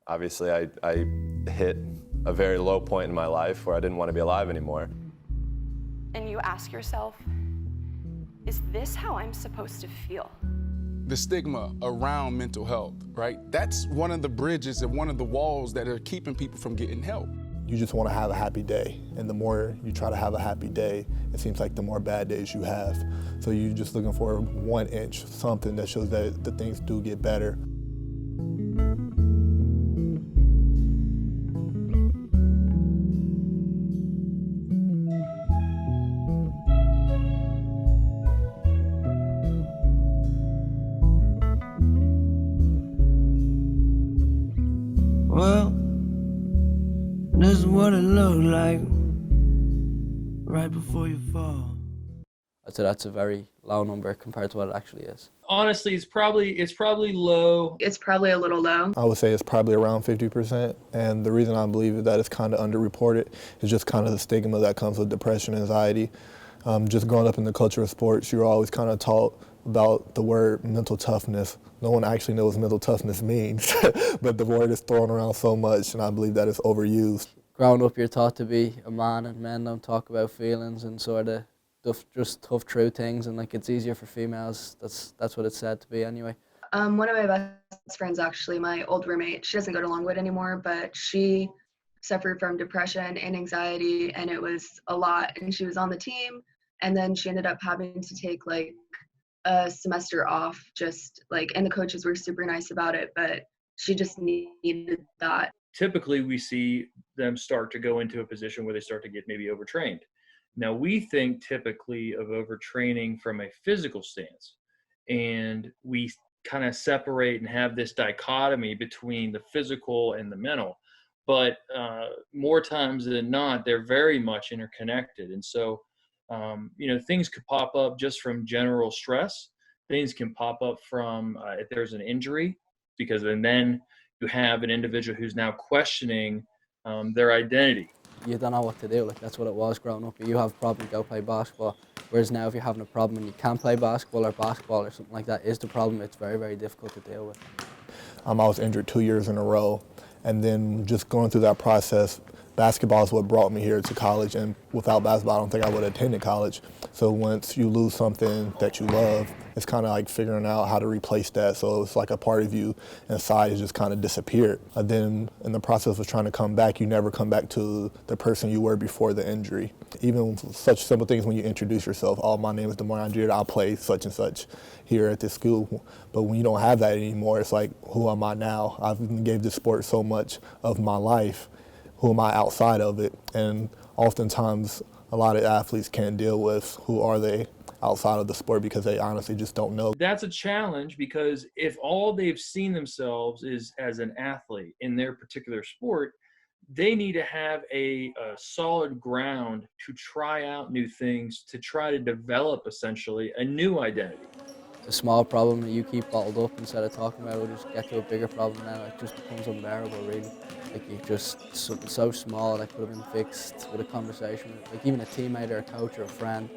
Obviously, I hit a very low point in my life where I didn't want to be alive anymore. And you ask yourself, is this how I'm supposed to feel? The stigma around mental health, right? That's one of the bridges and one of the walls that are keeping people from getting help. You just want to have a happy day, and the more you try to have a happy day, it seems like the more bad days you have. So you're just looking for 1 inch, something that shows that the things do get better. Well, this is what it looked like right before you fall. I'd say that's a very low number compared to what it actually is. Honestly, it's probably low. It's probably a little low. I would say it's probably around 50%, and the reason I believe that it's kind of underreported is just kind of the stigma that comes with depression, anxiety. Just growing up in the culture of sports, you're always kind of taught about the word mental toughness. No one actually knows what mental toughness means, but the word is thrown around so much, and I believe that it's overused. Growing up, you're taught to be a man, and men don't talk about feelings and sort of just tough through things, and like it's easier for females. That's what it's said to be anyway. One of my best friends, actually, my old roommate, she doesn't go to Longwood anymore, but she suffered from depression and anxiety, and it was a lot. And she was on the team, and then she ended up having to take like a semester off, and the coaches were super nice about it, but she just needed that. Typically, we see them start to go into a position where they start to get maybe overtrained. Now, we think typically of overtraining from a physical stance, and we kind of separate and have this dichotomy between the physical and the mental. But more times than not, they're very much interconnected. And so, things could pop up just from general stress. Things can pop up from if there's an injury, because then you have an individual who's now questioning their identity. You don't know what to do. Like that's what it was growing up. You have a problem, go play basketball. Whereas now, if you're having a problem and you can't play basketball or something like that is the problem, it's very, very difficult to deal with. I was injured 2 years in a row, and then just going through that process, basketball is what brought me here to college, and without basketball, I don't think I would have attended college. So once you lose something that you love, it's kind of like figuring out how to replace that. So it's like a part of you inside has just kind of disappeared. And then in the process of trying to come back, you never come back to the person you were before the injury. Even such simple things when you introduce yourself, oh, my name is DeMar Andrea, I'll play such and such here at this school. But when you don't have that anymore, it's like, who am I now? I've gave this sport so much of my life. Who am I outside of it? And oftentimes, a lot of athletes can't deal with who are they outside of the sport because they honestly just don't know. That's a challenge, because if all they've seen themselves is as an athlete in their particular sport, they need to have a solid ground to try out new things, to try to develop essentially a new identity. A small problem that you keep bottled up instead of talking about it will just get to a bigger problem now. It just becomes unbearable, really. Like you just, something so small that could have been fixed with a conversation. Like even a teammate or a coach or a friend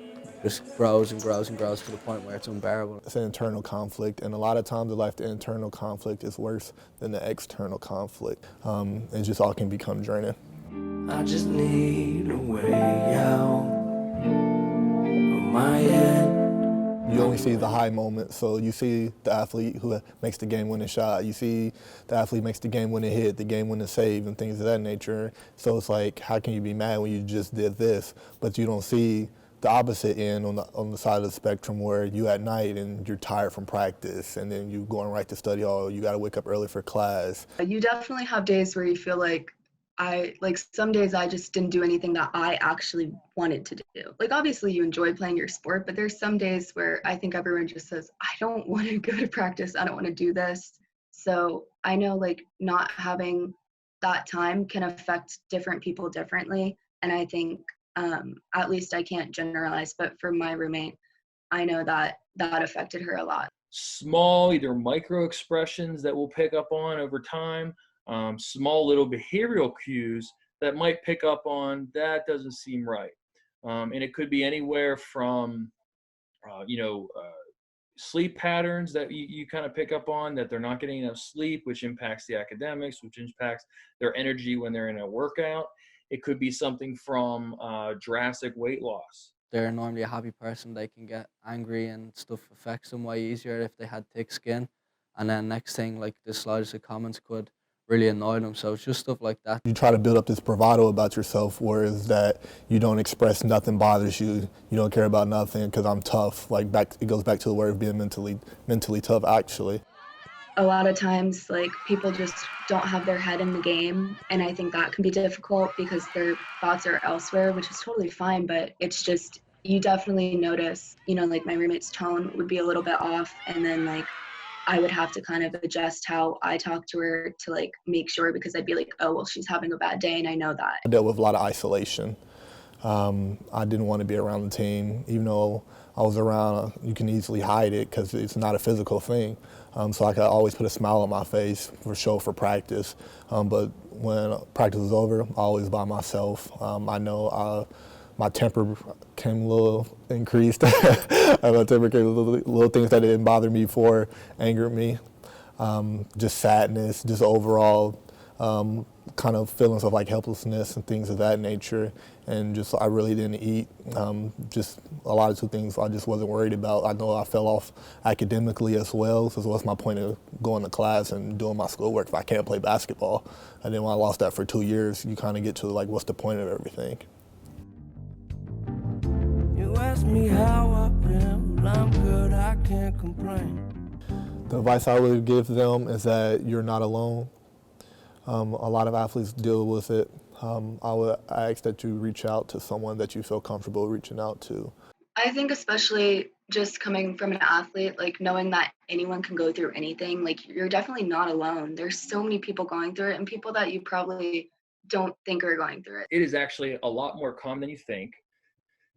just grows and grows and grows to the point where it's unbearable. It's an internal conflict, and a lot of times in life the internal conflict is worse than the external conflict. It just all can become draining. I just need a way out of my head. You only see the high moments, so you see the athlete who makes the game-winning shot. You see the athlete makes the game-winning hit, the game-winning save, and things of that nature. So it's like, how can you be mad when you just did this? But you don't see the opposite end on the side of the spectrum where you at night and you're tired from practice, and then you going right to study hall. You got to wake up early for class. You definitely have days where you feel like some days I just didn't do anything that I actually wanted to do. Like, obviously you enjoy playing your sport, but there's some days where I think everyone just says, I don't want to go to practice. I don't want to do this. So I know like not having that time can affect different people differently. And I think at least I can't generalize, but for my roommate, I know that affected her a lot. Small, either micro expressions that we'll pick up on over time, small little behavioral cues that might pick up on that doesn't seem right. And it could be anywhere from, sleep patterns that you kind of pick up on, that they're not getting enough sleep, which impacts the academics, which impacts their energy when they're in a workout. It could be something from drastic weight loss. They're normally a happy person. They can get angry and stuff affects them way easier if they had thick skin. And then next thing, like the slightest of comments could really annoy them. So it's just stuff like that. You try to build up this bravado about yourself, whereas that you don't express nothing bothers you. You don't care about nothing because I'm tough. Like it goes back to the word of being mentally tough, actually. A lot of times, like, people just don't have their head in the game, and I think that can be difficult because their thoughts are elsewhere, which is totally fine, but it's just, you definitely notice, you know, like my roommate's tone would be a little bit off, and then like I would have to kind of adjust how I talk to her to like make sure, because I'd be like, oh, well, she's having a bad day and I know that. I dealt with a lot of isolation. I didn't want to be around the team, even though I was around, you can easily hide it because it's not a physical thing. So I could always put a smile on my face for practice. But when practice was over, I always by myself. I know my temper came a little increased. My temper came little things that didn't bother me before angered me. Just sadness, just overall kind of feelings of like helplessness and things of that nature. And just I really didn't eat. Just a lot of two things I just wasn't worried about. I know I fell off academically as well. So what's my point of going to class and doing my schoolwork if I can't play basketball? And then when I lost that for 2 years, you kind of get to like, what's the point of everything? You ask me how I've been, well, I'm good, I can't complain. The advice I would give them is that you're not alone. A lot of athletes deal with it. I would ask that you reach out to someone that you feel comfortable reaching out to. I think especially just coming from an athlete, like knowing that anyone can go through anything, like you're definitely not alone. There's so many people going through it and people that you probably don't think are going through it. It is actually a lot more common than you think,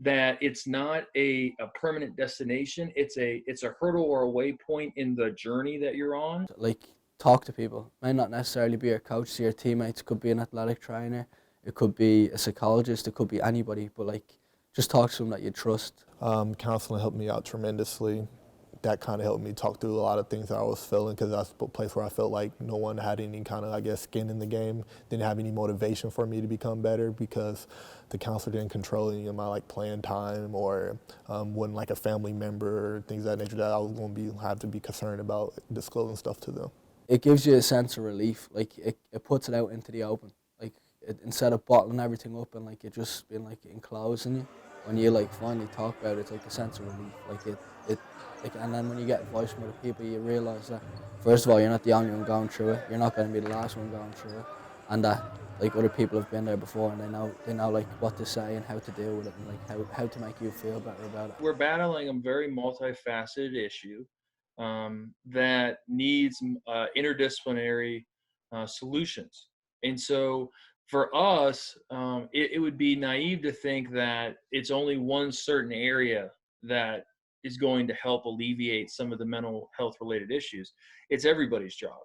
that it's not a permanent destination. It's a hurdle or a waypoint in the journey that you're on. Like, talk to people. It may not necessarily be your coach, your teammates. It could be an athletic trainer. It could be a psychologist. It could be anybody. But like, just talk to someone that you trust. Counseling helped me out tremendously. That kind of helped me talk through a lot of things that I was feeling, because that's a place where I felt like no one had any kind of, I guess, skin in the game, didn't have any motivation for me to become better, because the counselor didn't control any of my like playing time, or wasn't like a family member or things of that nature that I was going to have to be concerned about disclosing stuff to them. It gives you a sense of relief. Like it puts it out into the open. Like instead of bottling everything up and like it just being like enclosed in you, when you like finally talk about it, it's like a sense of relief. Like and then when you get advice from other people, you realise that first of all, you're not the only one going through it. You're not going to be the last one going through it, and that like other people have been there before, and they know like what to say and how to deal with it, and like how to make you feel better about it. We're battling a very multifaceted issue that needs interdisciplinary solutions, and so for us, it would be naive to think that it's only one certain area that is going to help alleviate some of the mental health related issues. It's everybody's job.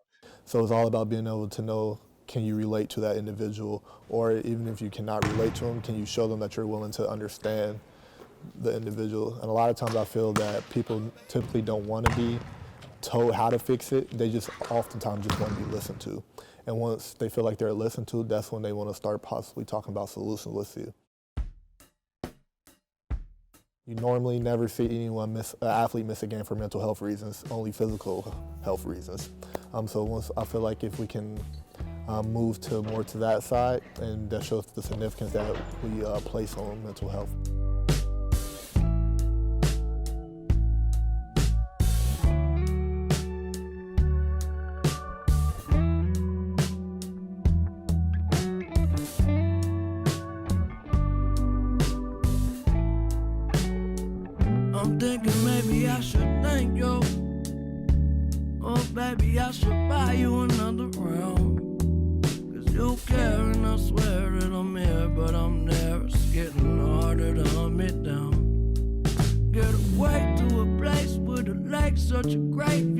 So it's all about being able to know, can you relate to that individual? Or even if you cannot relate to them, can you show them that you're willing to understand the individual? And a lot of times I feel that people typically don't want to be told how to fix it. They just oftentimes just want to be listened to. And once they feel like they're listened to, that's when they want to start possibly talking about solutions with you. You normally never see anyone an athlete miss a game for mental health reasons, only physical health reasons. So once I feel like if we can move more to that side, and that shows the significance that we place on mental health. I'm thinking maybe I should thank you. Oh, baby, I should buy you another round. Cause you care and I swear that I'm here, but I'm there. It's getting harder to hunt me down. Get away to a place where the lake's such a great